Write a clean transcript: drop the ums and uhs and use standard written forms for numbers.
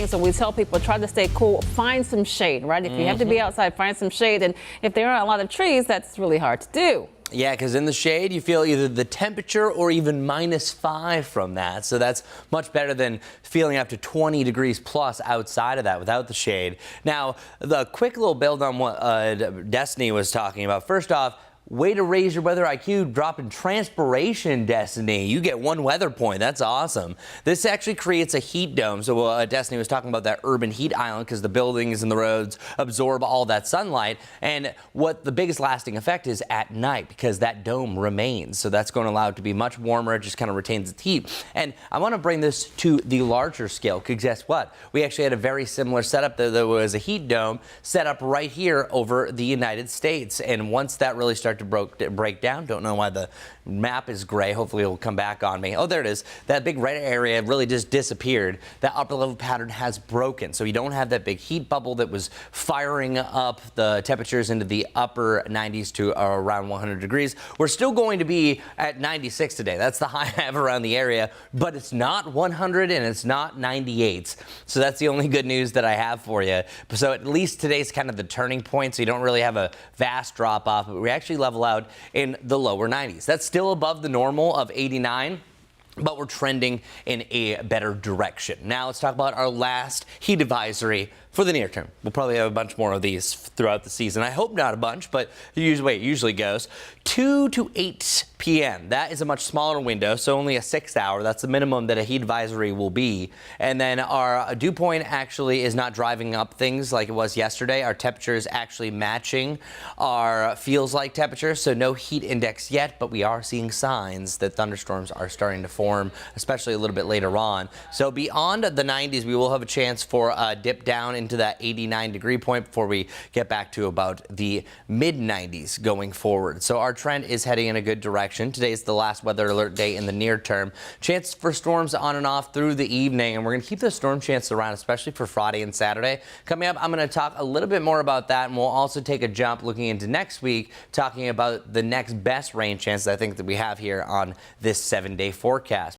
So we tell people try to stay cool, find some shade, right? If you have to be outside, find some shade. And if there aren't a lot of trees, that's really hard to do. Yeah, because in the shade, you feel either the temperature or even -5 from that. So that's much better than feeling up to 20 degrees plus outside of that without the shade. Now, the quick little build on what Destiny was talking about. First off, way to raise your weather IQ, dropping transpiration, Destiny. You get 1 weather point. That's awesome. This actually creates a heat dome. So Destiny was talking about that urban heat island because the buildings and the roads absorb all that sunlight. And what the biggest lasting effect is at night because that dome remains. So that's going to allow it to be much warmer. It just kind of retains its heat. And I want to bring this to the larger scale because guess what? We actually had a very similar setup. There was a heat dome set up right here over the United States. And once that really started to break down. Don't know why the map is gray. Hopefully it'll come back on me. Oh, there it is. That big red area really just disappeared. That upper level pattern has broken. So you don't have that big heat bubble that was firing up the temperatures into the upper 90s to around 100 degrees. We're still going to be at 96 today. That's the high I have around the area, but it's not 100 and it's not 98. So that's the only good news that I have for you. So at least today's kind of the turning point. So you don't really have a vast drop off, but we actually level out in the lower 90s. That's still above the normal of 89. But we're trending in a better direction. Now let's talk about our last heat advisory for the near term. We'll probably have a bunch more of these throughout the season. I hope not a bunch, but the way it usually goes. 2 to 8 p.m. That is a much smaller window, so only a 6 hour. That's the minimum that a heat advisory will be. And then our dew point actually is not driving up things like it was yesterday. Our temperature is actually matching our feels like temperature, so no heat index yet, but we are seeing signs that thunderstorms are starting to form, especially a little bit later on. So beyond the 90s, we will have a chance for a dip down into that 89 degree point before we get back to about the mid 90s going forward. So our trend is heading in a good direction. Today is the last weather alert day in the near term. Chances for storms on and off through the evening, and we're going to keep the storm chances around, especially for Friday and Saturday. Coming up, I'm going to talk a little bit more about that, and we'll also take a jump looking into next week, talking about the next best rain chances I think that we have here on this 7-day forecast.